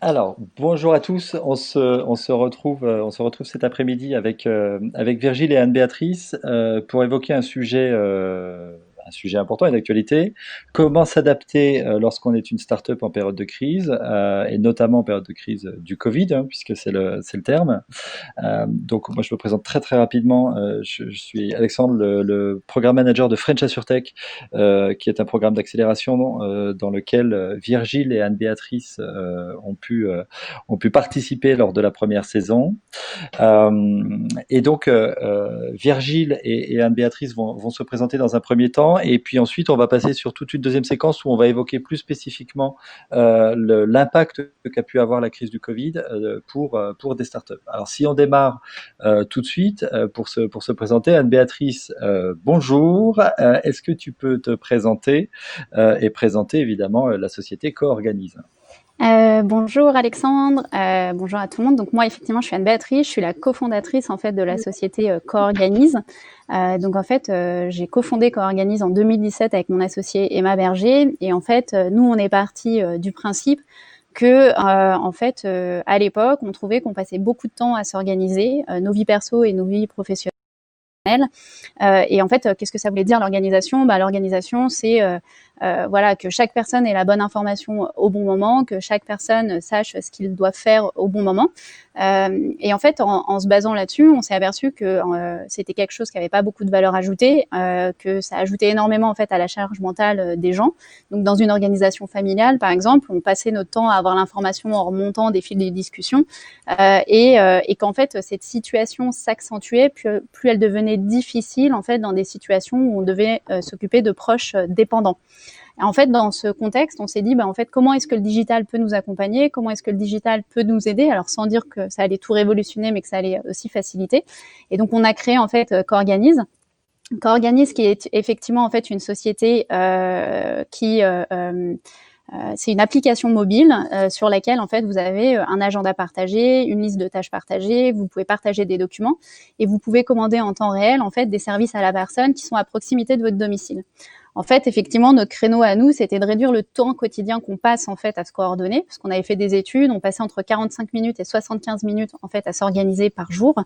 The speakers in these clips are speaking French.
Alors, bonjour à tous. On se retrouve cet après-midi avec Virgile et Anne-Béatrice pour évoquer un sujet important et d'actualité. Comment s'adapter lorsqu'on est une start-up en période de crise, et notamment en période de crise du Covid, hein, puisque c'est le terme. Donc moi je me présente très très rapidement. Je suis Alexandre, le programme manager de French AssureTech, qui est un programme d'accélération dans lequel Virgile et Anne-Béatrice ont pu participer lors de la première saison. Et donc, Virgile et Anne-Béatrice vont se présenter dans un premier temps, et puis ensuite, on va passer sur toute une deuxième séquence où on va évoquer plus spécifiquement l'impact qu'a pu avoir la crise du Covid pour des startups. Alors, si on démarre tout de suite pour se présenter, Anne-Béatrice, bonjour. Est-ce que tu peux te présenter et présenter évidemment la société Co-Organise? Bonjour Alexandre, bonjour à tout le monde. Donc moi effectivement je suis Anne-Béatrice, je suis la cofondatrice en fait de la société Co-Organise. Donc en fait j'ai cofondé Co-Organise en 2017 avec mon associé Emma Berger et en fait nous on est parti du principe que en fait à l'époque on trouvait qu'on passait beaucoup de temps à s'organiser, nos vies perso et nos vies professionnelles. Et en fait, qu'est-ce que ça voulait dire l'organisation? L'organisation, c'est voilà, que chaque personne ait la bonne information au bon moment, que chaque personne sache ce qu'il doit faire au bon moment. Et en fait, en se basant là-dessus, on s'est aperçu que c'était quelque chose qui n'avait pas beaucoup de valeur ajoutée, que ça ajoutait énormément en fait à la charge mentale des gens. Donc, dans une organisation familiale, par exemple, on passait notre temps à avoir l'information en remontant des fils de discussion, et qu'en fait, cette situation s'accentuait, plus elle devenait difficile en fait dans des situations où on devait s'occuper de proches dépendants. Et en fait, dans ce contexte, on s'est dit, en fait, comment est-ce que le digital peut nous accompagner? Comment est-ce que le digital peut nous aider? Alors, sans dire que ça allait tout révolutionner, mais que ça allait aussi faciliter. Et donc, on a créé, en fait, Co-Organise. Co-Organise, qui est effectivement, en fait, une société c'est une application mobile sur laquelle en fait vous avez un agenda partagé, une liste de tâches partagées, vous pouvez partager des documents et vous pouvez commander en temps réel en fait des services à la personne qui sont à proximité de votre domicile. En fait, effectivement, notre créneau à nous, c'était de réduire le temps quotidien qu'on passe en fait à se coordonner, parce qu'on avait fait des études, on passait entre 45 minutes et 75 minutes en fait à s'organiser par jour,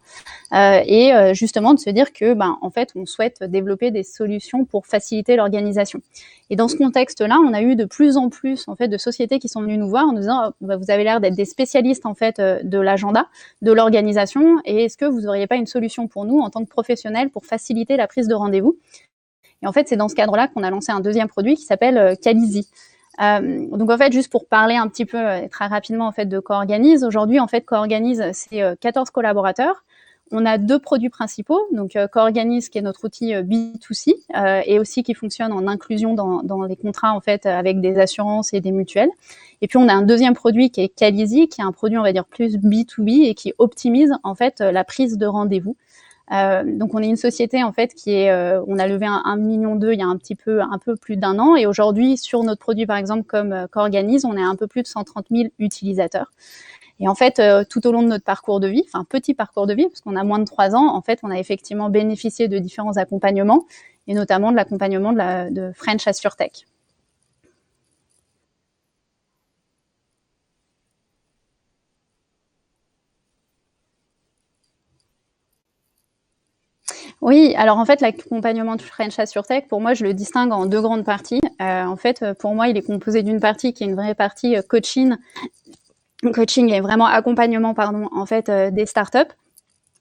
et justement de se dire que en fait, on souhaite développer des solutions pour faciliter l'organisation. Et dans ce contexte-là, on a eu de plus en plus en fait de sociétés qui sont venues nous voir en nous disant vous avez l'air d'être des spécialistes en fait de l'agenda, de l'organisation, et est-ce que vous n'auriez pas une solution pour nous en tant que professionnels pour faciliter la prise de rendez-vous? Et en fait, c'est dans ce cadre-là qu'on a lancé un deuxième produit qui s'appelle Calizy. Donc en fait, juste pour parler un petit peu très rapidement en fait de Co-Organise, aujourd'hui en fait Co-Organise c'est 14 collaborateurs. On a deux produits principaux, donc Co-Organise qui est notre outil B2C et aussi qui fonctionne en inclusion dans les contrats en fait avec des assurances et des mutuelles. Et puis on a un deuxième produit qui est Calizy, qui est un produit on va dire plus B2B et qui optimise en fait la prise de rendez-vous. Donc on est une société en fait qui est, on a levé 1,2 million il y a un peu plus d'un an, et aujourd'hui sur notre produit par exemple comme Co-Organise, on est à un peu plus de 130 000 utilisateurs. Et en fait, tout au long de notre parcours de vie, enfin petit parcours de vie, parce qu'on a moins de 3 ans, en fait, on a effectivement bénéficié de différents accompagnements, et notamment de l'accompagnement de French AssureTech. Oui, alors en fait, l'accompagnement de French AssureTech, pour moi, je le distingue en deux grandes parties. En fait, pour moi, il est composé d'une partie qui est une vraie partie coaching et vraiment accompagnement, pardon, en fait, des startups,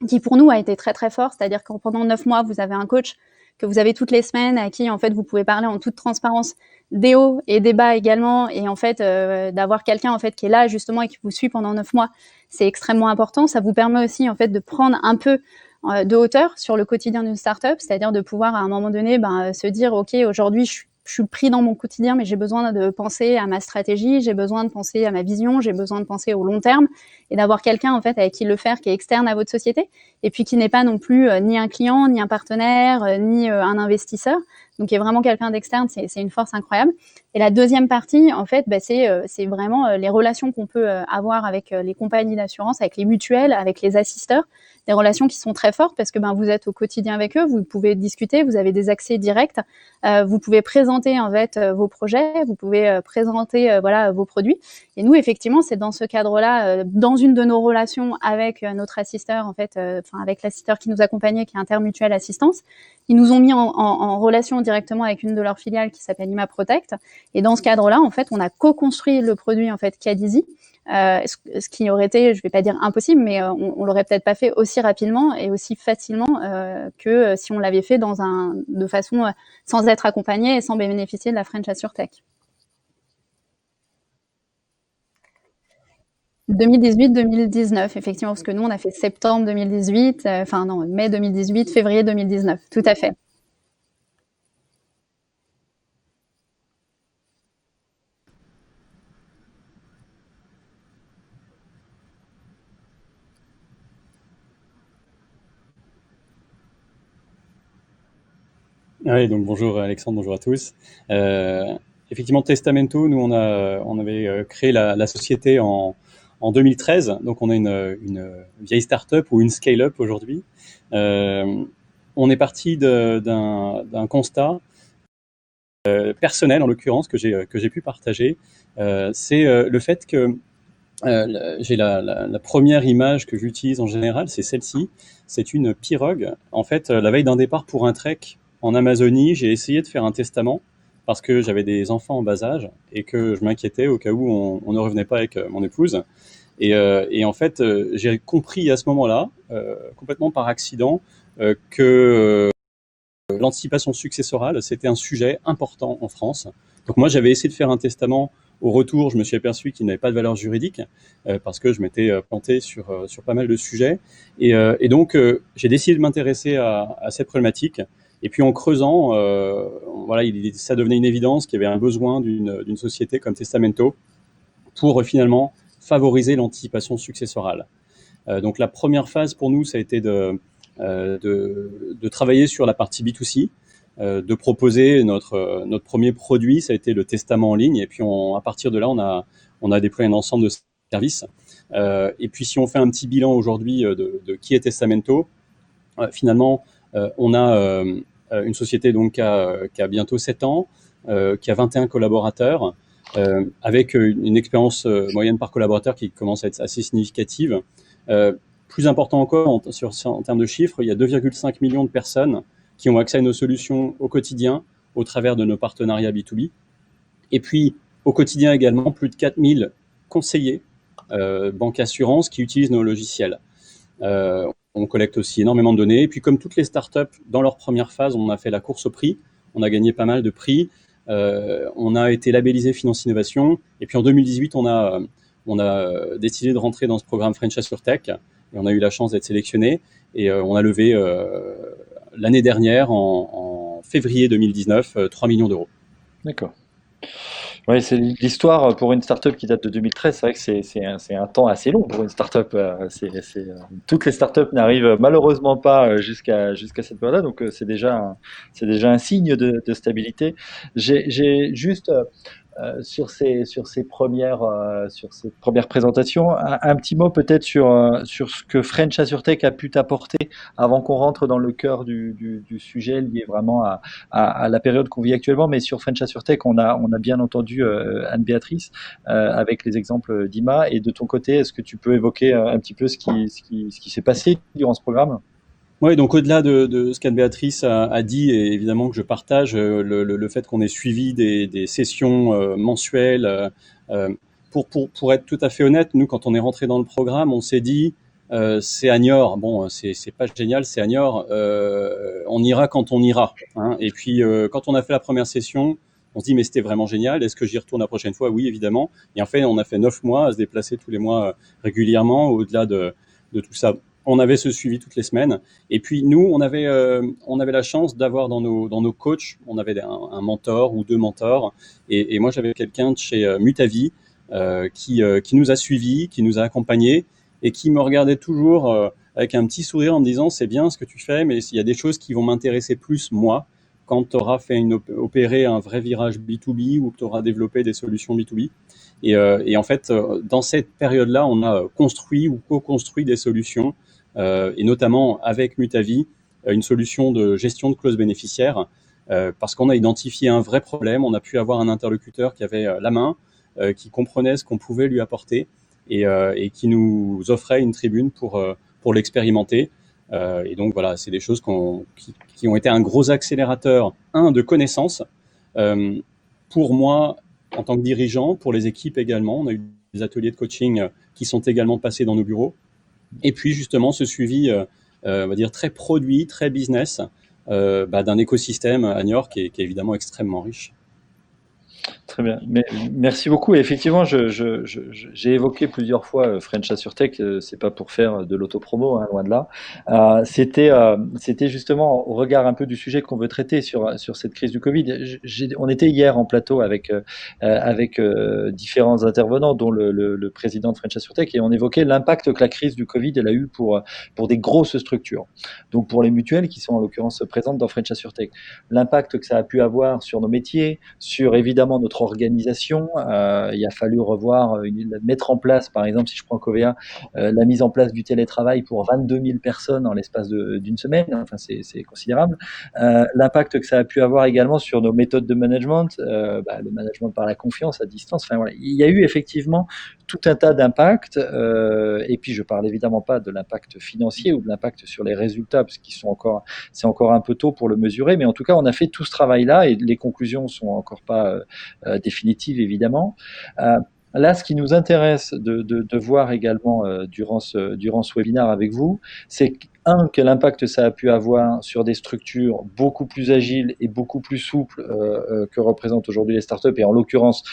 qui pour nous a été très très fort. C'est-à-dire que pendant 9 mois, vous avez un coach que vous avez toutes les semaines, à qui en fait vous pouvez parler en toute transparence des hauts et des bas également, et en fait d'avoir quelqu'un en fait qui est là justement et qui vous suit pendant 9 mois, c'est extrêmement important. Ça vous permet aussi en fait de prendre un peu de hauteur sur le quotidien d'une startup, c'est-à-dire de pouvoir à un moment donné se dire ok, aujourd'hui je suis pris dans mon quotidien, mais j'ai besoin de penser à ma stratégie, j'ai besoin de penser à ma vision, j'ai besoin de penser au long terme, et d'avoir quelqu'un en fait avec qui le faire, qui est externe à votre société, et puis qui n'est pas non plus ni un client, ni un partenaire, ni un investisseur. donc qui est vraiment quelqu'un d'externe, c'est une force incroyable. Et la deuxième partie, en fait, c'est vraiment les relations qu'on peut avoir avec les compagnies d'assurance, avec les mutuelles, avec les assisteurs, des relations qui sont très fortes parce que vous êtes au quotidien avec eux, vous pouvez discuter, vous avez des accès directs, vous pouvez présenter en fait vos projets, vous pouvez présenter vos produits. Et nous, effectivement, c'est dans ce cadre-là, dans une de nos relations avec notre assisteur, en fait, avec l'assisteur qui nous accompagnait, qui est Intermutuelle Assistance, ils nous ont mis en relation directement avec une de leurs filiales qui s'appelle Ima Protect. Et dans ce cadre-là, en fait, on a co-construit le produit en fait Cadizy. Ce qui aurait été, je vais pas dire impossible, mais on l'aurait peut-être pas fait aussi rapidement et aussi facilement que si on l'avait fait de façon sans être accompagné et sans bénéficier de la French AssureTech. 2018-2019, effectivement, parce que nous, on a fait septembre 2018, mai 2018, février 2019, tout à fait. Oui, donc bonjour Alexandre, bonjour à tous. Effectivement, Testamento, nous on avait créé la société en 2013, donc on a une vieille start-up ou une scale-up aujourd'hui. On est parti d'un constat personnel, en l'occurrence, que j'ai pu partager. C'est le fait que j'ai la première image que j'utilise en général, c'est celle-ci. C'est une pirogue. En fait, la veille d'un départ pour un trek en Amazonie, j'ai essayé de faire un testament parce que j'avais des enfants en bas âge et que je m'inquiétais au cas où on ne revenait pas avec mon épouse. Et en fait, j'ai compris à ce moment-là, complètement par accident, que l'anticipation successorale, c'était un sujet important en France. Donc moi, j'avais essayé de faire un testament. Au retour, je me suis aperçu qu'il n'avait pas de valeur juridique parce que je m'étais planté sur pas mal de sujets. Et donc, j'ai décidé de m'intéresser à cette problématique. Et puis en creusant, ça devenait une évidence qu'il y avait un besoin d'une société comme Testamento pour finalement favoriser l'anticipation successorale. Donc la première phase pour nous, ça a été de travailler sur la partie B2C, de proposer notre premier produit, ça a été le testament en ligne. Et puis à partir de là, on a déployé un ensemble de services. Et puis si on fait un petit bilan aujourd'hui de qui est Testamento, finalement, on a une société donc qui a bientôt 7 ans, qui a 21 collaborateurs, avec une expérience moyenne par collaborateur qui commence à être assez significative. Plus important encore, en termes de chiffres, il y a 2,5 millions de personnes qui ont accès à nos solutions au quotidien au travers de nos partenariats B2B. Et puis, au quotidien également, plus de 4000 conseillers banque assurance qui utilisent nos logiciels. On collecte aussi énormément de données. Et puis, comme toutes les startups, dans leur première phase, on a fait la course au prix. On a gagné pas mal de prix. On a été labellisé Finance Innovation. Et puis, en 2018, on a décidé de rentrer dans ce programme French AssureTech. Et on a eu la chance d'être sélectionné. Et on a levé l'année dernière, en février 2019, 3 millions d'euros. D'accord. Oui, c'est l'histoire pour une startup qui date de 2013. C'est vrai que c'est un temps assez long pour une startup. Toutes les startups n'arrivent malheureusement pas jusqu'à cette période-là, donc c'est déjà un signe de stabilité. J'ai juste sur ces premières présentations un petit mot peut-être sur ce que French AssureTech a pu t'apporter avant qu'on rentre dans le cœur du sujet lié vraiment à la période qu'on vit actuellement. Mais sur French AssureTech, on a bien entendu Anne-Béatrice avec les exemples d'Ima. Et de ton côté, est-ce que tu peux évoquer un petit peu ce qui s'est passé durant ce programme? Oui, donc au-delà de ce qu'Anne-Béatrice a dit, et évidemment que je partage le fait qu'on ait suivi des sessions mensuelles. Pour être tout à fait honnête, nous, quand on est rentré dans le programme, on s'est dit, c'est à Niort. Bon, c'est pas génial, c'est à Niort. On ira quand on ira. Hein. Et puis, quand on a fait la première session, on se dit, mais c'était vraiment génial. Est-ce que j'y retourne la prochaine fois? Oui, évidemment. Et en fait, on a fait 9 mois à se déplacer tous les mois régulièrement. Au-delà de tout ça, on avait ce suivi toutes les semaines. Et puis nous, on avait la chance d'avoir dans nos coachs, on avait un mentor ou 2 mentors. Et moi, j'avais quelqu'un de chez Mutavi qui nous a suivis, qui nous a accompagnés et qui me regardait toujours avec un petit sourire en me disant, c'est bien ce que tu fais, mais il y a des choses qui vont m'intéresser plus moi quand tu auras fait opéré un vrai virage B2B ou que tu auras développé des solutions B2B. Et en fait, dans cette période-là, on a construit ou co-construit des solutions, et notamment avec Mutavi, une solution de gestion de clauses bénéficiaires, parce qu'on a identifié un vrai problème. On a pu avoir un interlocuteur qui avait la main, qui comprenait ce qu'on pouvait lui apporter et qui nous offrait une tribune pour l'expérimenter. Et donc voilà, c'est des choses qui ont été un gros accélérateur, de connaissances. Pour moi, en tant que dirigeant, pour les équipes également, on a eu des ateliers de coaching qui sont également passés dans nos bureaux. Et puis justement, ce suivi, on va dire très produit, très business, d'un écosystème à Niort qui est évidemment extrêmement riche. Très bien. Merci beaucoup. Et effectivement, j'ai évoqué plusieurs fois French AssureTech. C'est pas pour faire de l'autopromo, hein, loin de là. C'était justement au regard un peu du sujet qu'on veut traiter sur cette crise du Covid. On était hier en plateau avec différents intervenants, dont le président de French AssureTech, et on évoquait l'impact que la crise du Covid elle a eu pour des grosses structures. Donc pour les mutuelles qui sont en l'occurrence présentes dans French AssureTech, l'impact que ça a pu avoir sur nos métiers, sur évidemment notre organisation. Il a fallu mettre en place, par exemple, si je prends Covea, la mise en place du télétravail pour 22 000 personnes en l'espace d'une semaine. Enfin, c'est considérable. L'impact que ça a pu avoir également sur nos méthodes de management, le management par la confiance à distance. Enfin, voilà. Il y a eu effectivement tout un tas d'impacts. Et puis, je parle évidemment pas de l'impact financier ou de l'impact sur les résultats, parce c'est encore un peu tôt pour le mesurer. Mais en tout cas, on a fait tout ce travail-là et les conclusions sont encore pas définitive évidemment. Là, ce qui nous intéresse de voir également durant ce webinaire avec vous, c'est quel impact ça a pu avoir sur des structures beaucoup plus agiles et beaucoup plus souples que représentent aujourd'hui les startups, et en l'occurrence,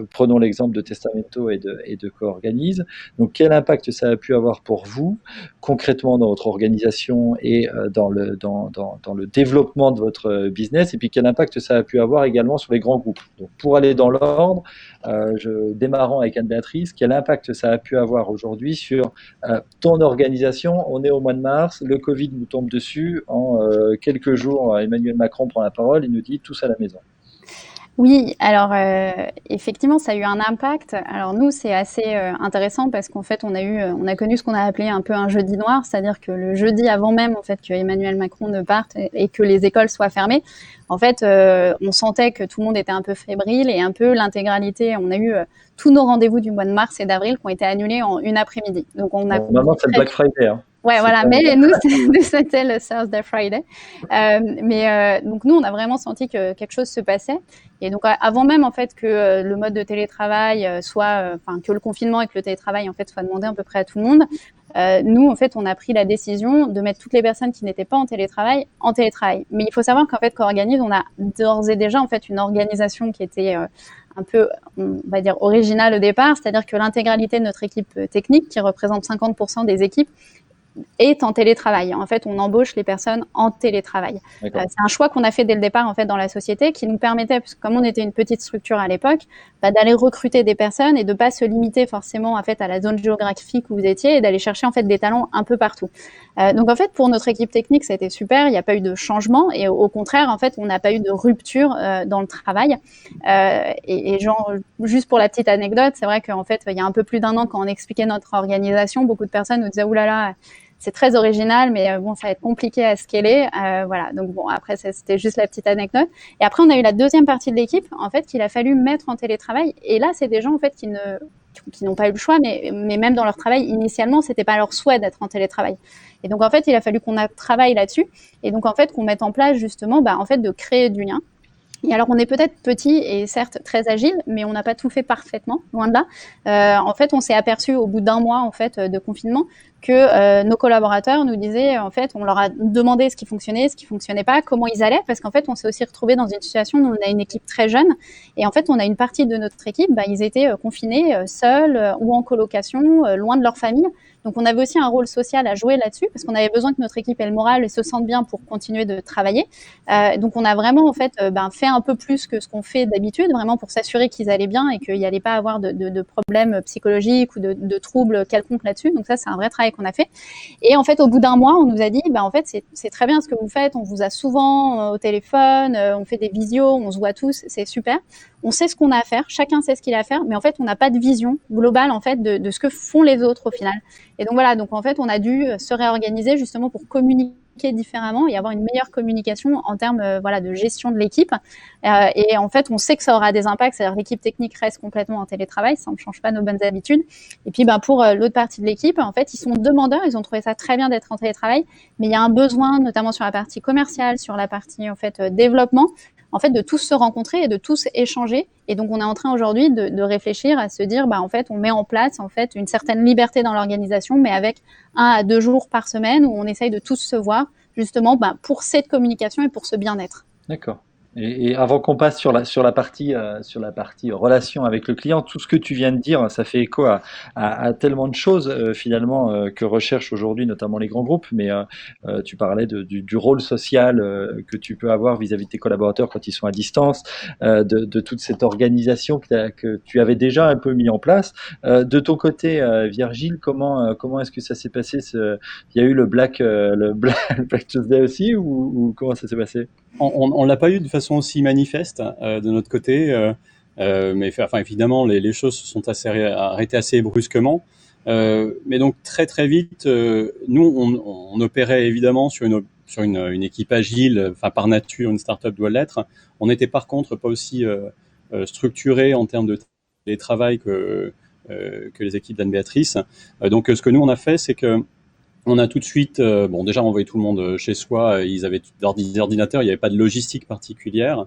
prenons l'exemple de Testamento et de Coorganize. Donc, quel impact ça a pu avoir pour vous, concrètement dans votre organisation et dans le développement de votre business, et puis quel impact ça a pu avoir également sur les grands groupes. Donc, pour aller dans l'ordre, démarrons avec Anne-Béatrice, quel impact ça a pu avoir aujourd'hui sur ton organisation? On est au mois de mars, le Covid nous tombe dessus, en quelques jours, Emmanuel Macron prend la parole et nous dit tous à la maison. Oui, alors effectivement, ça a eu un impact. Alors nous, c'est assez intéressant parce qu'en fait, on a connu ce qu'on a appelé un peu un jeudi noir, c'est-à-dire que le jeudi avant même en fait que Emmanuel Macron ne parte et que les écoles soient fermées, en fait, on sentait que tout le monde était un peu fébrile et un peu l'intégralité. On a eu tous nos rendez-vous du mois de mars et d'avril qui ont été annulés en une après-midi. Donc on a. Normalement, c'est le Black Friday. Hein. Ouais, voilà. Mais nous, c'était le Thursday Friday. Donc nous, on a vraiment senti que quelque chose se passait. Et donc avant même en fait que le mode de télétravail que le confinement et que le télétravail en fait soit demandé à peu près à tout le monde, nous en fait on a pris la décision de mettre toutes les personnes qui n'étaient pas en télétravail. Mais il faut savoir qu'en fait Coorganize, on a d'ores et déjà en fait une organisation qui était un peu, on va dire, originale au départ, c'est-à-dire que l'intégralité de notre équipe technique, qui représente 50% des équipes, est en télétravail. En fait, on embauche les personnes en télétravail. C'est un choix qu'on a fait dès le départ en fait dans la société, qui nous permettait, parce que comme on était une petite structure à l'époque, d'aller recruter des personnes et de pas se limiter forcément en fait à la zone géographique où vous étiez et d'aller chercher en fait des talents un peu partout. Donc en fait, pour notre équipe technique, ça a été super. Il n'y a pas eu de changement et au contraire, en fait, on n'a pas eu de rupture dans le travail. Et genre, juste pour la petite anecdote, c'est vrai qu'en fait, il y a un peu plus d'un an, quand on expliquait notre organisation, beaucoup de personnes nous disaient oulala, c'est très original, mais bon, ça va être compliqué à scaler. Voilà. Donc bon, après, c'était juste la petite anecdote. Et après, on a eu la deuxième partie de l'équipe, en fait, qu'il a fallu mettre en télétravail. Et là, c'est des gens, en fait, qui n'ont pas eu le choix, mais même dans leur travail, initialement, c'était pas leur souhait d'être en télétravail. Et donc, en fait, il a fallu qu'on travaille là-dessus. Et donc, en fait, qu'on mette en place, justement, en fait, de créer du lien. Et alors, on est peut-être petit et certes très agile, mais on n'a pas tout fait parfaitement, loin de là. En fait, on s'est aperçu au bout d'un mois en fait de confinement que nos collaborateurs nous disaient, en fait, on leur a demandé ce qui fonctionnait pas, comment ils allaient, parce qu'en fait, on s'est aussi retrouvé dans une situation où on a une équipe très jeune, et en fait, on a une partie de notre équipe, ils étaient confinés, seuls ou en colocation, loin de leur famille. Donc, on avait aussi un rôle social à jouer là-dessus, parce qu'on avait besoin que notre équipe ait le moral et se sente bien pour continuer de travailler. Donc, on a vraiment en fait fait un peu plus que ce qu'on fait d'habitude, vraiment pour s'assurer qu'ils allaient bien et qu'il n'y allait pas avoir de problèmes psychologiques ou de troubles quelconques là-dessus. Donc ça, c'est un vrai travail travail qu'on a fait. Et en fait, au bout d'un mois, on nous a dit, en fait, c'est très bien ce que vous faites. On vous a souvent au téléphone, on fait des visios, on se voit tous, c'est super. On sait ce qu'on a à faire, chacun sait ce qu'il a à faire, mais en fait, on n'a pas de vision globale en fait de ce que font les autres au final. Et donc voilà, donc en fait, on a dû se réorganiser justement pour communiquer différemment et avoir une meilleure communication en termes de gestion de l'équipe. Et en fait, on sait que ça aura des impacts, c'est-à-dire que l'équipe technique reste complètement en télétravail, ça ne change pas nos bonnes habitudes. Et puis pour l'autre partie de l'équipe, en fait, ils sont demandeurs, ils ont trouvé ça très bien d'être en télétravail, mais il y a un besoin, notamment sur la partie commerciale, sur la partie en fait développement, en fait, de tous se rencontrer et de tous échanger. Et donc, on est en train aujourd'hui de réfléchir à se dire, en fait, on met en place en fait une certaine liberté dans l'organisation, mais avec 1 à 2 jours par semaine où on essaye de tous se voir, justement, pour cette communication et pour ce bien-être. D'accord. Et avant qu'on passe sur la partie relation avec le client, tout ce que tu viens de dire, ça fait écho à tellement de choses finalement que recherchent aujourd'hui notamment les grands groupes. Mais tu parlais du rôle social que tu peux avoir vis-à-vis de tes collaborateurs quand ils sont à distance, de toute cette organisation que tu avais déjà un peu mis en place. De ton côté, Virgile, comment est-ce que ça s'est passé Il y a eu le Black Tuesday aussi ou comment ça s'est passé? On l'a pas eu de façon aussi manifeste de notre côté, mais évidemment les choses se sont arrêtées assez brusquement. Mais donc très très vite, nous on opérait évidemment sur une équipe agile, par nature une startup doit l'être. On n'était par contre pas aussi structuré en termes de télétravail que les équipes d'Anne-Béatrice. Donc ce que nous on a fait, c'est que on a tout de suite, déjà envoyé tout le monde chez soi. Ils avaient des ordinateurs, il n'y avait pas de logistique particulière.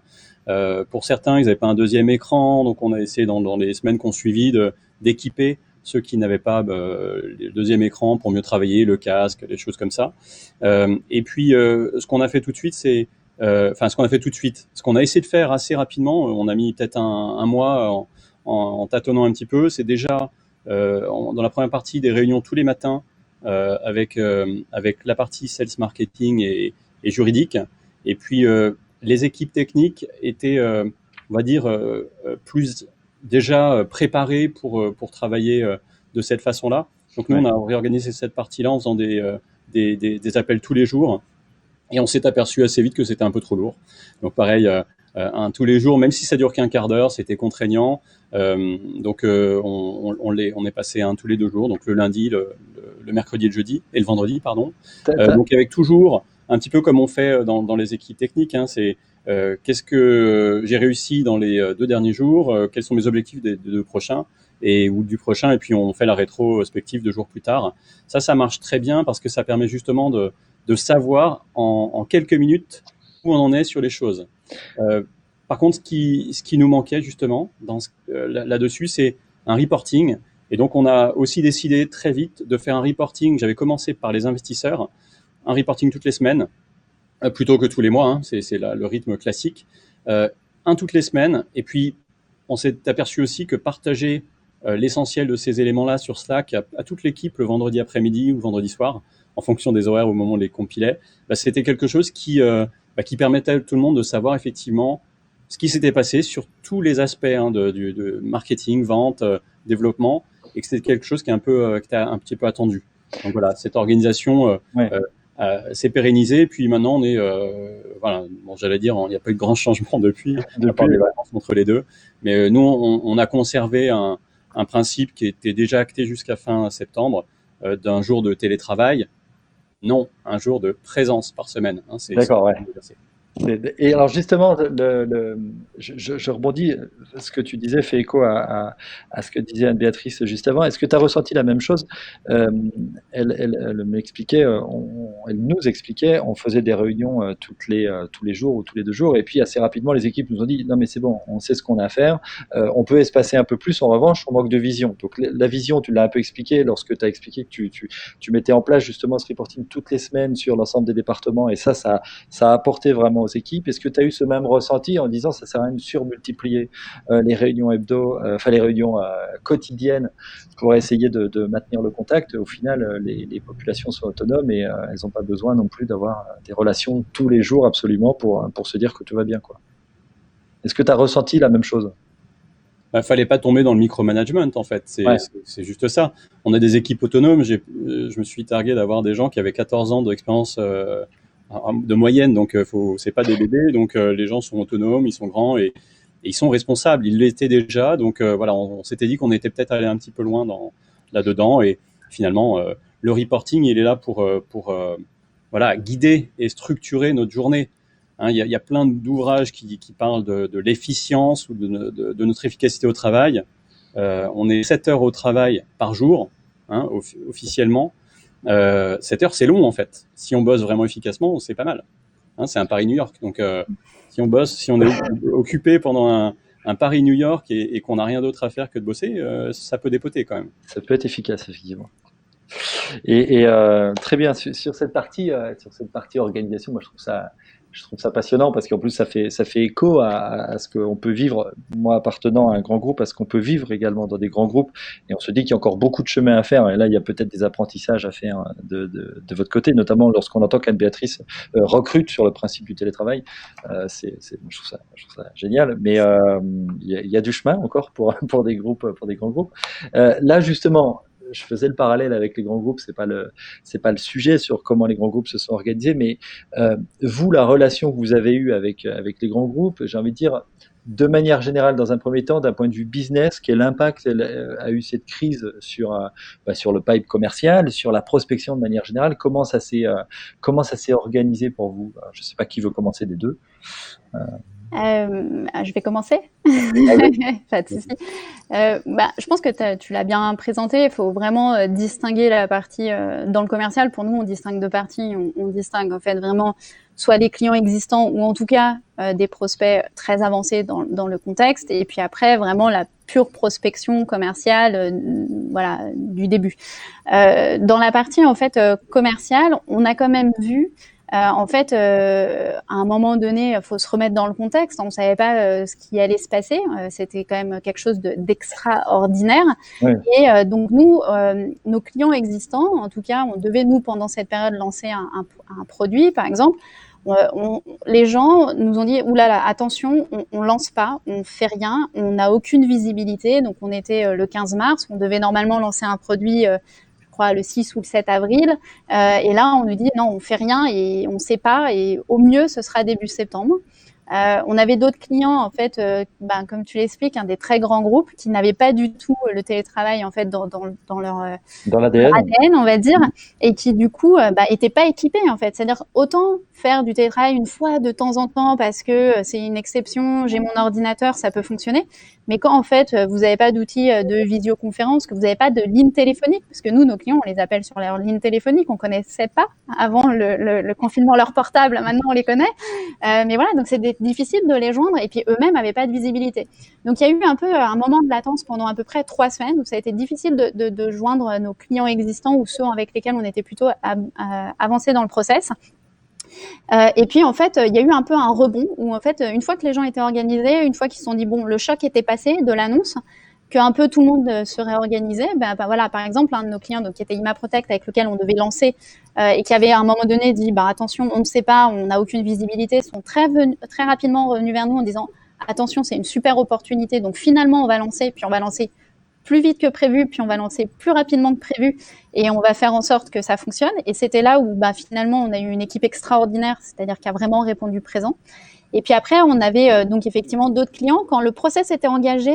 Pour certains, ils n'avaient pas un deuxième écran, donc on a essayé dans les semaines qu'on suivit d'équiper ceux qui n'avaient pas le deuxième écran pour mieux travailler, le casque, des choses comme ça. Et puis, ce qu'on a fait tout de suite, ce qu'on a essayé de faire assez rapidement, on a mis peut-être un mois en tâtonnant un petit peu, c'est déjà dans la première partie des réunions tous les matins, avec la partie sales marketing et juridique. Et puis les équipes techniques étaient, on va dire, plus déjà préparées pour travailler de cette façon-là. Donc nous, on a réorganisé cette partie-là en faisant des appels tous les jours. Et on s'est aperçu assez vite que c'était un peu trop lourd. Donc pareil, tous les jours, même si ça dure qu'un quart d'heure, c'était contraignant. Donc on est passé tous les 2 jours, donc le lundi, le mercredi et le jeudi, et le vendredi, pardon. Donc avec toujours, un petit peu comme on fait dans les équipes techniques, c'est qu'est-ce que j'ai réussi dans les 2 derniers jours, quels sont mes objectifs des 2 prochains, ou du prochain, et puis on fait la rétrospective 2 jours plus tard. Ça marche très bien parce que ça permet justement de savoir en quelques minutes où on en est sur les choses. Par contre, ce qui nous manquait justement là-dessus, c'est un reporting. Et donc, on a aussi décidé très vite de faire un reporting. J'avais commencé par les investisseurs, un reporting toutes les semaines, plutôt que tous les mois. C'est le rythme classique. Un toutes les semaines. Et puis, on s'est aperçu aussi que partager l'essentiel de ces éléments-là sur Slack à toute l'équipe le vendredi après-midi ou vendredi soir, en fonction des horaires au moment où on les compilait, c'était quelque chose qui permettait à tout le monde de savoir effectivement ce qui s'était passé sur tous les aspects de marketing, vente, développement, et que c'était quelque chose qui est qui était un petit peu attendu. Donc voilà, cette organisation s'est pérennisée, puis maintenant on est, j'allais dire, il n'y a pas eu de grand changement depuis, à part les vacances entre les deux, mais nous on a conservé un principe qui était déjà acté jusqu'à fin septembre, d'un jour de télétravail, non, un jour de présence par semaine. D'accord, ouais. Et alors justement, je rebondis, ce que tu disais fait écho à ce que disait Anne-Béatrice juste avant. Est-ce que tu as ressenti la même chose? Elle m'expliquait, elle nous expliquait, on faisait des réunions tous les jours ou tous les 2 jours, et puis assez rapidement les équipes nous ont dit non mais c'est bon, on sait ce qu'on a à faire, on peut espacer un peu plus, en revanche on manque de vision. Donc la vision, tu l'as un peu expliqué lorsque tu as expliqué que tu mettais en place justement ce reporting toutes les semaines sur l'ensemble des départements, et ça a apporté vraiment aux équipes. Est-ce que tu as eu ce même ressenti en disant ça sert à rien de surmultiplier les réunions hebdo, les réunions quotidiennes pour essayer de maintenir le contact? Au final, les populations sont autonomes et elles n'ont pas besoin non plus d'avoir des relations tous les jours absolument pour se dire que tout va bien, quoi. Est-ce que tu as ressenti la même chose? fallait pas tomber dans le micromanagement en fait. Ouais. C'est juste ça. On a des équipes autonomes. Je me suis targué d'avoir des gens qui avaient 14 ans d'expérience de moyenne, donc c'est pas des bébés. Donc les gens sont autonomes, ils sont grands et ils sont responsables. Ils l'étaient déjà. Donc voilà, on s'était dit qu'on était peut-être allé un petit peu loin là-dedans et finalement le reporting il est là pour voilà guider et structurer notre journée. Hein, il y a plein d'ouvrages qui parlent de l'efficience ou de notre efficacité au travail. On est 7 heures au travail par jour, hein, officiellement. 7 heures, c'est long en fait. Si on bosse vraiment efficacement, c'est pas mal. Hein, c'est un Paris-New York. Donc, si on est occupé pendant un Paris-New York et qu'on n'a rien d'autre à faire que de bosser, ça peut dépoter quand même. Ça peut être efficace, effectivement. Très bien sur cette partie organisation, moi je trouve ça passionnant parce qu'en plus ça fait écho à ce qu'on peut vivre, moi appartenant à un grand groupe, à ce qu'on peut vivre également dans des grands groupes, et on se dit qu'il y a encore beaucoup de chemin à faire, et là il y a peut-être des apprentissages à faire de votre côté, notamment lorsqu'on entend qu'Anne-Béatrice recrute sur le principe du télétravail. Je trouve ça génial, mais il y a du chemin encore pour des grands groupes. Là justement, je faisais le parallèle avec les grands groupes, c'est pas le sujet sur comment les grands groupes se sont organisés, mais vous, la relation que vous avez eue avec les grands groupes, j'ai envie de dire, de manière générale, dans un premier temps, d'un point de vue business, quel impact a eu cette crise sur le pipe commercial, sur la prospection de manière générale, comment ça s'est organisé pour vous? Alors, je ne sais pas qui veut commencer des deux. Je vais commencer. Pas de souci. Je pense que tu l'as bien présenté. Il faut vraiment distinguer la partie dans le commercial. Pour nous, on distingue deux parties. On distingue en fait vraiment soit les clients existants ou en tout cas des prospects très avancés dans le contexte. Et puis après, vraiment la pure prospection commerciale, voilà, du début. Dans la partie en fait commerciale, on a quand même vu à un moment donné, il faut se remettre dans le contexte. On ne savait pas ce qui allait se passer. C'était quand même quelque chose d'extraordinaire. Ouais. Et donc nous, nos clients existants, en tout cas, on devait nous pendant cette période lancer un produit, par exemple. Les gens nous ont dit oulala, attention, on lance pas, on fait rien, on n'a aucune visibilité. Donc on était le 15 mars, on devait normalement lancer un produit. Je crois le 6 ou le 7 avril, et là on nous dit non, on fait rien et on sait pas, et au mieux ce sera début septembre. On avait d'autres clients en fait, comme tu l'expliques, des très grands groupes qui n'avaient pas du tout le télétravail en fait dans leur dans l'ADN, on va dire, et qui du coup étaient pas équipés en fait. C'est-à-dire autant faire du télétravail une fois de temps en temps parce que c'est une exception, j'ai mon ordinateur, ça peut fonctionner. Mais quand en fait vous n'avez pas d'outils de visioconférence, que vous n'avez pas de ligne téléphonique, parce que nous, nos clients, on les appelle sur leur ligne téléphonique, on connaissait pas avant le confinement leur portable, maintenant on les connaît. Mais voilà, donc c'est difficile de les joindre, et puis eux-mêmes n'avaient pas de visibilité. Donc il y a eu un peu un moment de latence pendant à peu près 3 semaines où ça a été difficile de joindre nos clients existants ou ceux avec lesquels on était plutôt avancés dans le process. Et puis en fait, il y a eu un peu un rebond où en fait, une fois que les gens étaient organisés, une fois qu'ils se sont dit bon, le choc était passé de l'annonce, qu'un peu tout le monde se réorganisait, voilà, par exemple, un de nos clients donc, qui était ImaProtect avec lequel on devait lancer et qui avait à un moment donné dit attention, on ne sait pas, on n'a aucune visibilité, sont très rapidement revenus vers nous en disant attention, c'est une super opportunité, donc finalement on va lancer, puis on va lancer plus vite que prévu, puis on va lancer plus rapidement que prévu, et on va faire en sorte que ça fonctionne. Et c'était là où finalement on a eu une équipe extraordinaire, c'est-à-dire qui a vraiment répondu présent. Et puis après, on avait donc effectivement d'autres clients. Quand le process était engagé,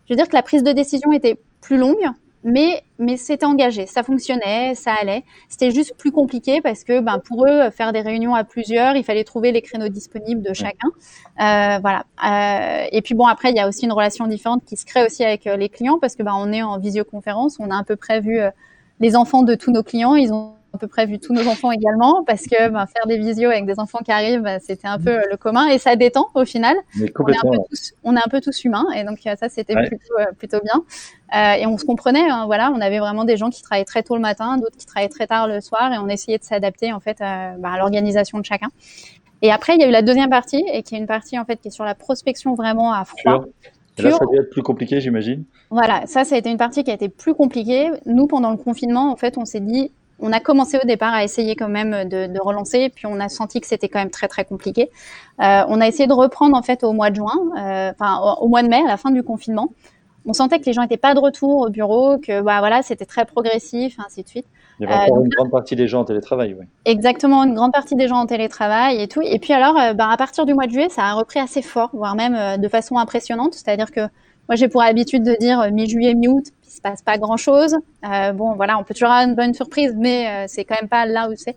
je veux dire que la prise de décision était plus longue, mais c'était engagé, ça fonctionnait, ça allait. C'était juste plus compliqué parce que pour eux, faire des réunions à plusieurs, il fallait trouver les créneaux disponibles de chacun. Voilà. Et puis bon, après, il y a aussi une relation différente qui se crée aussi avec les clients parce que on est en visioconférence, on a à peu près vu les enfants de tous nos clients, ils ont à peu près vu tous nos enfants également, parce que faire des visios avec des enfants qui arrivent, c'était un peu le commun, et ça détend au final. On est un peu tous humains, et donc ça c'était plutôt bien. Et on se comprenait, voilà, on avait vraiment des gens qui travaillaient très tôt le matin, d'autres qui travaillaient très tard le soir, et on essayait de s'adapter en fait à l'organisation de chacun. Et après il y a eu la deuxième partie, et qui est une partie en fait qui est sur la prospection vraiment à froid. Là, ça doit être plus compliqué, j'imagine. Voilà, ça a été une partie qui a été plus compliquée. Nous, pendant le confinement, en fait, on s'est dit, on a commencé au départ à essayer quand même de relancer, puis on a senti que c'était quand même très très compliqué. On a essayé de reprendre en fait au mois de juin, au mois de mai, à la fin du confinement. on sentait que les gens n'étaient pas de retour au bureau, que voilà, c'était très progressif, ainsi de suite. Il y avait encore Donc une grande partie des gens en télétravail, oui. exactement, une grande partie des gens en télétravail et tout. Et puis alors, à partir du mois de juillet, ça a repris assez fort, voire même de façon impressionnante. C'est-à-dire que moi, j'ai pour habitude de dire mi-juillet, mi-août, il se passe pas grand-chose. Bon, voilà, on peut toujours avoir une bonne surprise, mais c'est quand même pas là où c'est.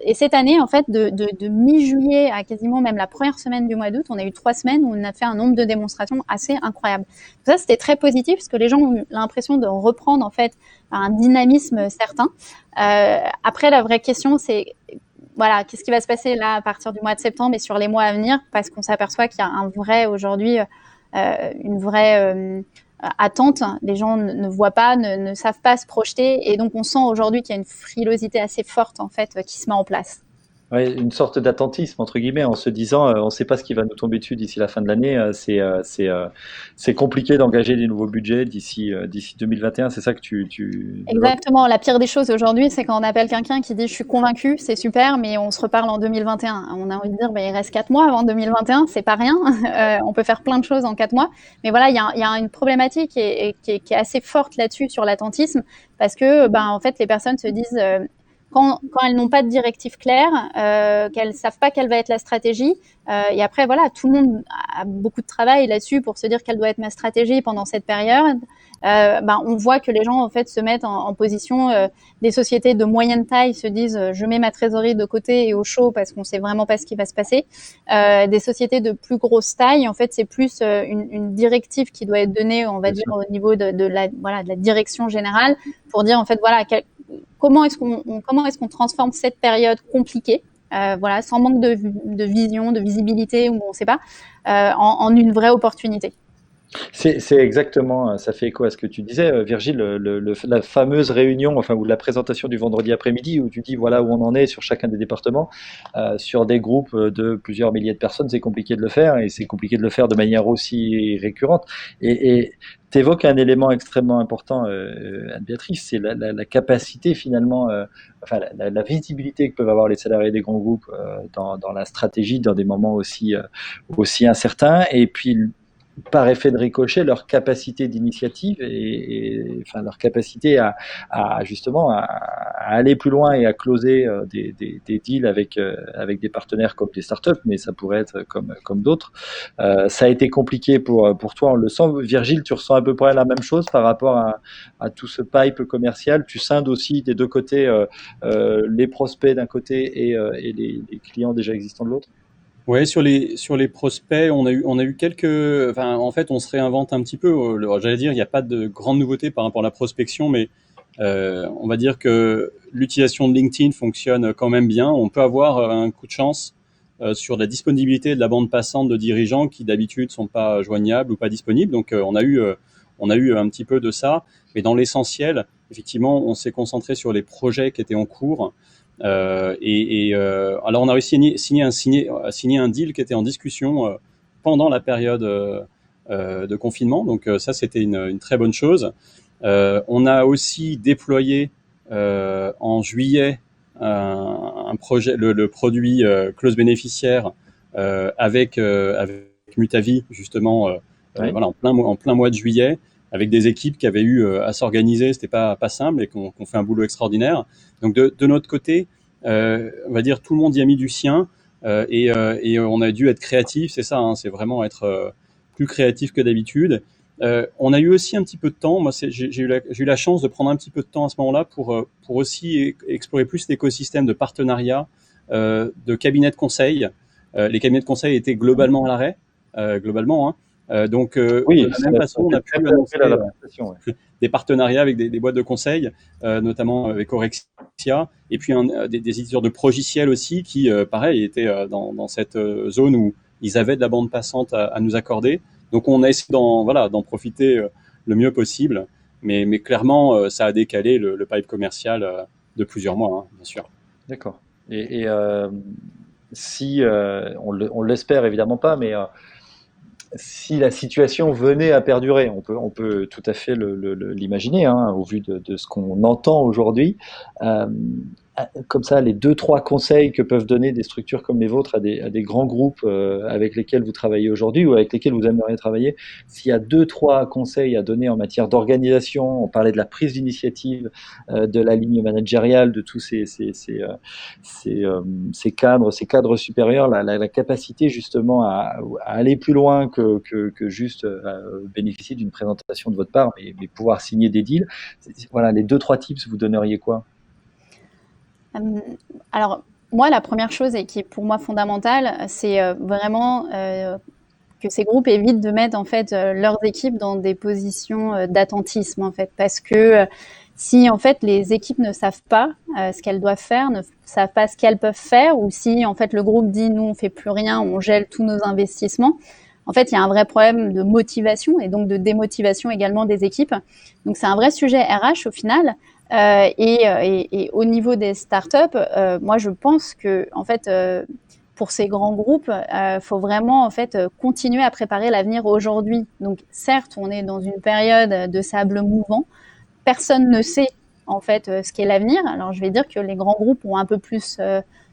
Et cette année, en fait, de mi-juillet à quasiment même la première semaine du mois d'août, on a eu 3 semaines où on a fait un nombre de démonstrations assez incroyable. Donc ça, c'était très positif parce que les gens ont eu l'impression de reprendre en fait un dynamisme certain. Après, la vraie question, c'est voilà, qu'est-ce qui va se passer là à partir du mois de septembre et sur les mois à venir, parce qu'on s'aperçoit qu'il y a un vrai aujourd'hui, une vraie attente. Les gens ne voient pas, ne savent pas se projeter, et donc on sent aujourd'hui qu'il y a une frilosité assez forte en fait qui se met en place. Ouais, une sorte d'attentisme entre guillemets, en se disant on ne sait pas ce qui va nous tomber dessus d'ici la fin de l'année. C'est compliqué d'engager des nouveaux budgets d'ici 2021. C'est ça que tu développes. Exactement. La pire des choses aujourd'hui, c'est quand on appelle quelqu'un qui dit je suis convaincu, c'est super, mais on se reparle en 2021. On a envie de dire il reste 4 mois avant 2021, c'est pas rien. On peut faire plein de choses en 4 mois. Mais voilà, il y a une problématique qui est assez forte là-dessus sur l'attentisme, parce que en fait les personnes se disent quand elles n'ont pas de directive claire, qu'elles savent pas quelle va être la stratégie, et après voilà, tout le monde a beaucoup de travail là-dessus pour se dire quelle doit être ma stratégie pendant cette période. On voit que les gens en fait se mettent en position, des sociétés de moyenne taille se disent je mets ma trésorerie de côté et au chaud parce qu'on sait vraiment pas ce qui va se passer. Des sociétés de plus grosse taille, en fait c'est plus une directive qui doit être donnée, on va dire au niveau de la direction générale, pour dire en fait voilà comment est-ce qu'on transforme cette période compliquée, sans manque de vision, de visibilité, où on ne sait pas, en une vraie opportunité. C'est exactement, ça fait écho à ce que tu disais, Virgile, la fameuse réunion, enfin, ou la présentation du vendredi après-midi, où tu dis voilà où on en est sur chacun des départements. Sur des groupes de plusieurs milliers de personnes, c'est compliqué de le faire, et c'est compliqué de le faire de manière aussi récurrente. Et tu évoques un élément extrêmement important, Anne-Béatrice, c'est la capacité finalement, la visibilité que peuvent avoir les salariés des grands groupes dans la stratégie, dans des moments aussi incertains, et puis par effet de ricochet, leur capacité d'initiative et leur capacité justement à aller plus loin et à closer des deals avec des partenaires comme des startups, mais ça pourrait être comme d'autres. Ça a été compliqué pour toi, on le sent. Virgile, tu ressens à peu près la même chose par rapport à tout ce pipe commercial. Tu scindes aussi des deux côtés, les prospects d'un côté et les clients déjà existants de l'autre. Ouais, sur les prospects, on a eu quelques, enfin, en fait, on se réinvente un petit peu. J'allais dire, il n'y a pas de grande nouveauté par rapport à la prospection, mais on va dire que l'utilisation de LinkedIn fonctionne quand même bien. On peut avoir un coup de chance sur la disponibilité de la bande passante de dirigeants qui d'habitude sont pas joignables ou pas disponibles. Donc on a eu un petit peu de ça, mais dans l'essentiel, effectivement, on s'est concentré sur les projets qui étaient en cours. Alors on a réussi à signer un deal qui était en discussion pendant la période de confinement, donc ça c'était une très bonne chose. On a aussi déployé en juillet un projet, le produit close bénéficiaire avec Mutavi justement, Oui. voilà, en plein mois de juillet, avec des équipes qui avaient eu à s'organiser, c'était pas simple, et qu'on fait un boulot extraordinaire. Donc de notre côté, on va dire tout le monde y a mis du sien, et on a dû être créatif, c'est ça, hein, c'est vraiment être plus créatif que d'habitude. On a eu aussi un petit peu de temps. Moi, j'ai eu la chance de prendre un petit peu de temps à ce moment-là pour aussi explorer plus l'écosystème de partenariat, de cabinets de conseil. Les cabinets de conseil étaient globalement à l'arrêt, globalement, hein. Oui, de la même façon, on a pu annoncer ouais. des partenariats avec des boîtes de conseil, notamment avec Orexia, et puis des éditeurs de progiciels aussi qui, pareil, étaient dans cette zone où ils avaient de la bande passante à nous accorder. Donc on a essayé d'en profiter le mieux possible, mais clairement, ça a décalé le pipe commercial de plusieurs mois, hein, bien sûr. D'accord. Et si, on l'espère évidemment pas, mais si la situation venait à perdurer, on peut tout à fait l'imaginer, hein, au vu de ce qu'on entend aujourd'hui. comme ça, les 2-3 conseils que peuvent donner des structures comme les vôtres à des grands groupes avec lesquels vous travaillez aujourd'hui ou avec lesquels vous aimeriez travailler, s'il y a 2-3 conseils à donner en matière d'organisation, on parlait de la prise d'initiative, de la ligne managériale, de tous ces cadres supérieurs, la capacité justement à aller plus loin que juste bénéficier d'une présentation de votre part, mais pouvoir signer des deals. Voilà, les 2-3 tips, vous donneriez quoi? Alors, moi, la première chose et qui est pour moi fondamentale, c'est vraiment que ces groupes évitent de mettre en fait leurs équipes dans des positions d'attentisme en fait, parce que si en fait les équipes ne savent pas ce qu'elles doivent faire, ne savent pas ce qu'elles peuvent faire, ou si en fait le groupe dit nous on fait plus rien, on gèle tous nos investissements, en fait il y a un vrai problème de motivation et donc de démotivation également des équipes. Donc c'est un vrai sujet RH au final. Et au niveau des startups, moi je pense que en fait pour ces grands groupes, faut vraiment en fait continuer à préparer l'avenir aujourd'hui. Donc certes, on est dans une période de sable mouvant. Personne ne sait en fait ce qu'est l'avenir. Alors je vais dire que les grands groupes ont un peu plus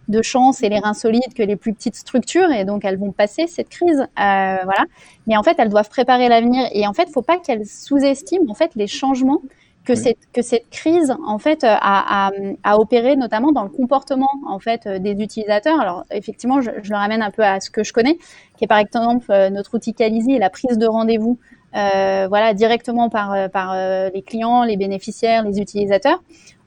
de chance et les reins solides que les plus petites structures, et donc elles vont passer cette crise, voilà. Mais en fait, elles doivent préparer l'avenir, et en fait, faut pas qu'elles sous-estiment en fait les changements que cette crise en fait a opéré, notamment dans le comportement en fait des utilisateurs. Alors effectivement, je le ramène un peu à ce que je connais, qui est par exemple notre outil Calisi et la prise de rendez-vous, voilà, directement par les clients, les bénéficiaires, les utilisateurs.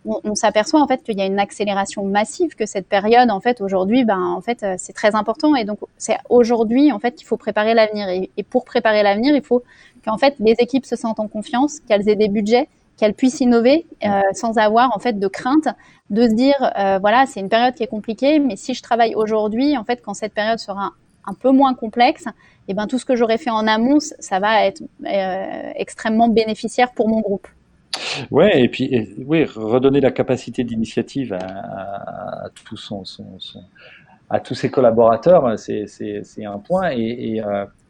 On s'aperçoit en fait qu'il y a une accélération massive, que cette période en fait aujourd'hui, en fait c'est très important, et donc c'est aujourd'hui en fait qu'il faut préparer l'avenir, et pour préparer l'avenir, il faut qu'en fait les équipes se sentent en confiance, qu'elles aient des budgets, qu'elles puissent innover sans avoir en fait de crainte de se dire voilà, c'est une période qui est compliquée, mais si je travaille aujourd'hui, en fait quand cette période sera un peu moins complexe, et ben tout ce que j'aurais fait en amont, ça va être extrêmement bénéficiaire pour mon groupe. Ouais, et puis oui, redonner la capacité d'initiative à tout à tous ses collaborateurs, c'est un point.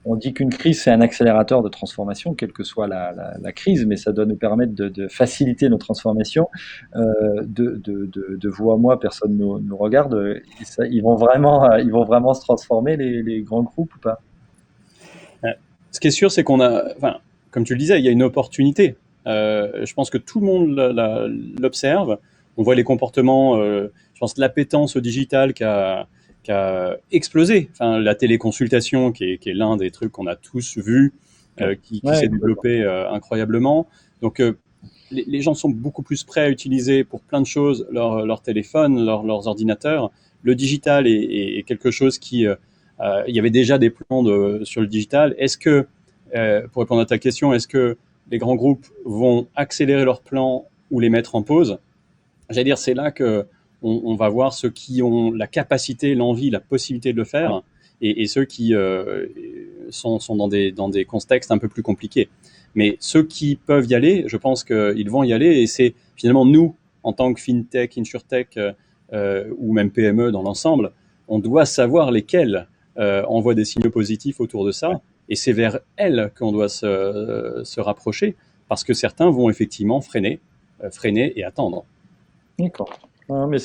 On dit qu'une crise, c'est un accélérateur de transformation, quelle que soit la crise, mais ça doit nous permettre de faciliter nos transformations. De vous à moi, personne nous regarde. Ils vont vraiment se transformer, les grands groupes, ou pas? Ce qui est sûr, c'est qu'on a, enfin, comme tu le disais, il y a une opportunité. Je pense que tout le monde l'observe. On voit les comportements. Je pense l'appétence au digital qui a explosé. Enfin, la téléconsultation, qui est l'un des trucs qu'on a tous vu, qui s'est développé incroyablement. Donc, les gens sont beaucoup plus prêts à utiliser pour plein de choses leur téléphone, leurs ordinateurs. Le digital est quelque chose qui... il y avait déjà des plans sur le digital. Est-ce que, pour répondre à ta question, est-ce que les grands groupes vont accélérer leurs plans ou les mettre en pause? J'allais dire, c'est là que on va voir ceux qui ont la capacité, l'envie, la possibilité de le faire, et ceux qui sont dans des contextes un peu plus compliqués. Mais ceux qui peuvent y aller, je pense qu'ils vont y aller, et c'est finalement nous, en tant que FinTech, InsurTech, ou même PME dans l'ensemble, on doit savoir lesquels envoient des signaux positifs autour de ça, et c'est vers elles qu'on doit se rapprocher, parce que certains vont effectivement freiner et attendre. D'accord. Non, mais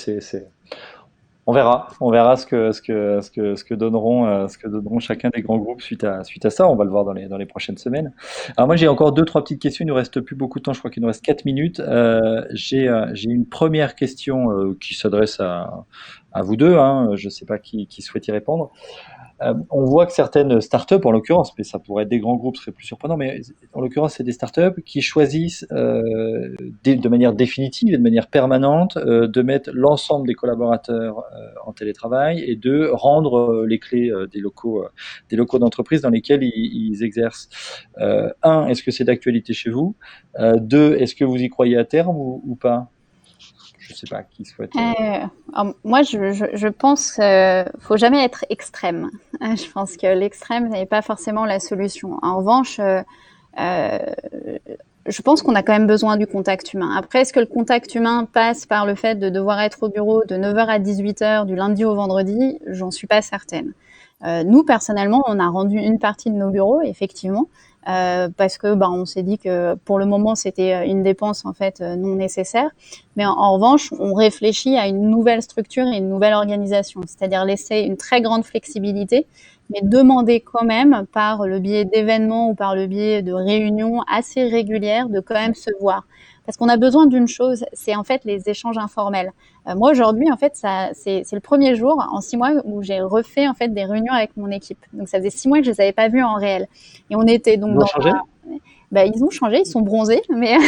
on verra ce que donneront chacun des grands groupes suite à ça. On va le voir dans les prochaines semaines. Alors moi, j'ai encore 2-3 petites questions. Il nous reste plus beaucoup de temps. Je crois qu'il nous reste 4 minutes. J'ai une première question qui s'adresse à vous deux, hein. Je ne sais pas qui souhaite y répondre. On voit que certaines startups, en l'occurrence, mais ça pourrait être des grands groupes, ce serait plus surprenant, mais en l'occurrence, c'est des startups qui choisissent de manière définitive et de manière permanente de mettre l'ensemble des collaborateurs en télétravail et de rendre les clés des locaux d'entreprise dans lesquels ils exercent. Est-ce que c'est d'actualité chez vous? Deux, est-ce que vous y croyez à terme ou pas? Je sais pas qui souhaite. Moi, je pense faut jamais être extrême. Je pense que l'extrême n'est pas forcément la solution. En revanche, je pense qu'on a quand même besoin du contact humain. Après, est-ce que le contact humain passe par le fait de devoir être au bureau de 9h à 18h du lundi au vendredi? J'en suis pas certaine. Nous, personnellement, on a rendu une partie de nos bureaux, effectivement, parce que on s'est dit que pour le moment c'était une dépense en fait non nécessaire. Mais en revanche, on réfléchit à une nouvelle structure et une nouvelle organisation, c'est-à-dire laisser une très grande flexibilité, mais demander quand même par le biais d'événements ou par le biais de réunions assez régulières de quand même se voir. Parce qu'on a besoin d'une chose, c'est en fait les échanges informels. Moi aujourd'hui, en fait, c'est le premier jour en 6 mois où j'ai refait en fait des réunions avec mon équipe. Donc ça faisait 6 mois que je les avais pas vus en réel. Et on était donc Ils ont changé? ils ont changé, ils sont bronzés, mais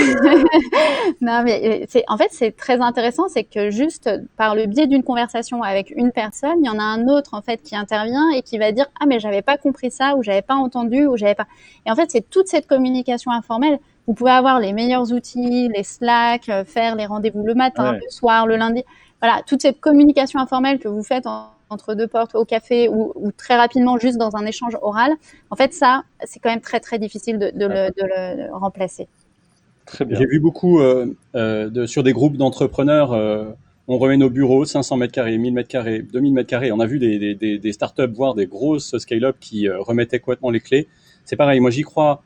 non, mais en fait, c'est très intéressant, c'est que juste par le biais d'une conversation avec une personne, il y en a un autre en fait qui intervient et qui va dire ah mais j'avais pas compris ça ou j'avais pas entendu ou j'avais pas. Et en fait, c'est toute cette communication informelle. Vous pouvez avoir les meilleurs outils, les Slack, faire les rendez-vous le matin, Ouais. le soir, le lundi. Voilà, toute cette communication informelle que vous faites entre deux portes au café ou très rapidement juste dans un échange oral. En fait, ça, c'est quand même très très difficile de le remplacer. Très bien. J'ai vu beaucoup sur des groupes d'entrepreneurs, on remet nos bureaux, 500 mètres carrés, 1000 mètres carrés, 2000 mètres carrés. On a vu des startups, voire des grosses scale-up qui remettaient complètement les clés. C'est pareil, moi j'y crois.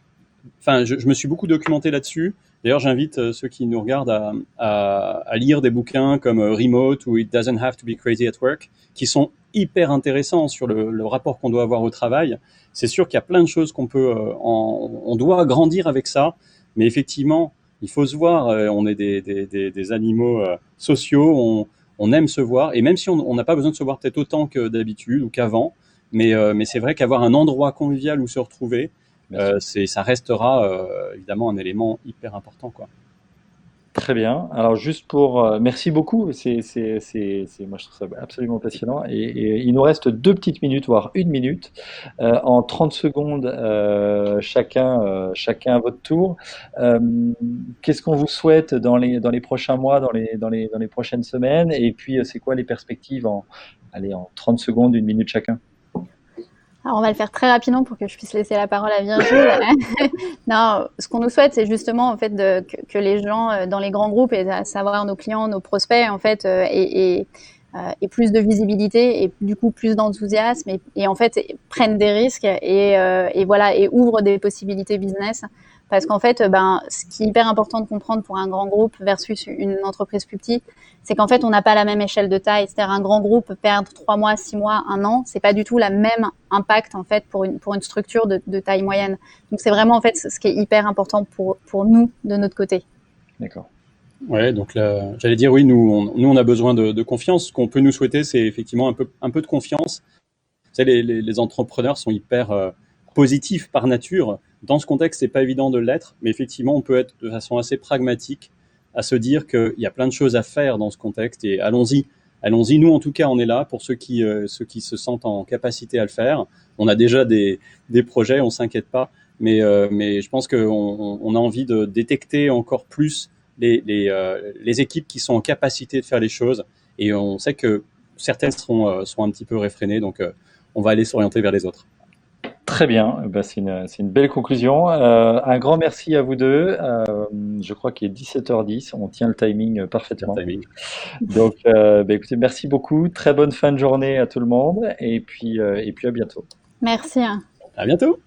Enfin, je me suis beaucoup documenté là-dessus. D'ailleurs, j'invite ceux qui nous regardent à lire des bouquins comme Remote ou It Doesn't Have to Be Crazy at Work, qui sont hyper intéressants sur le rapport qu'on doit avoir au travail. C'est sûr qu'il y a plein de choses qu'on peut, on doit grandir avec ça, mais effectivement, il faut se voir. On est des animaux sociaux, on aime se voir, et même si on n'a pas besoin de se voir peut-être autant que d'habitude ou qu'avant, mais c'est vrai qu'avoir un endroit convivial où se retrouver, ça restera évidemment un élément hyper important, quoi. Très bien. Alors juste merci beaucoup. Moi je trouve ça absolument passionnant. Et il nous reste 2 petites minutes, voire 1 minute. En 30 secondes, chacun à votre tour. Euh, Qu'est-ce qu'on vous souhaite dans les prochains mois, dans les prochaines semaines? Et puis c'est quoi les perspectives allez, en 30 secondes, 1 minute chacun? Alors, on va le faire très rapidement pour que je puisse laisser la parole à Virgile. Non, ce qu'on nous souhaite, c'est justement en fait que les gens dans les grands groupes, et à savoir nos clients, nos prospects, en fait, aient plus de visibilité et du coup plus d'enthousiasme et en fait prennent des risques et voilà et ouvrent des possibilités business. Parce qu'en fait, ce qui est hyper important de comprendre pour un grand groupe versus une entreprise plus petite, c'est qu'en fait, on n'a pas la même échelle de taille. C'est-à-dire, un grand groupe perdre 3 mois, 6 mois, 1 an, c'est pas du tout la même impact, en fait, pour une structure de taille moyenne. Donc, c'est vraiment, en fait, ce qui est hyper important pour nous, de notre côté. D'accord. Ouais, donc là, j'allais dire oui, nous on a besoin de confiance. Ce qu'on peut nous souhaiter, c'est effectivement un peu de confiance. Vous savez, les entrepreneurs sont hyper positifs par nature. Dans ce contexte, c'est pas évident de l'être, mais effectivement, on peut être de façon assez pragmatique à se dire qu'il y a plein de choses à faire dans ce contexte et allons-y. Allons-y, nous en tout cas, on est là pour ceux qui se sentent en capacité à le faire. On a déjà des projets, on s'inquiète pas, mais je pense qu'on a envie de détecter encore plus les équipes qui sont en capacité de faire les choses, et on sait que certaines seront un petit peu réfrénées, donc on va aller s'orienter vers les autres. Très bien, c'est une belle conclusion. Un grand merci à vous deux. Je crois qu'il est 17h10, on tient le timing parfaitement. Timing. Donc, écoutez, merci beaucoup. Très bonne fin de journée à tout le monde et puis à bientôt. Merci. À bientôt.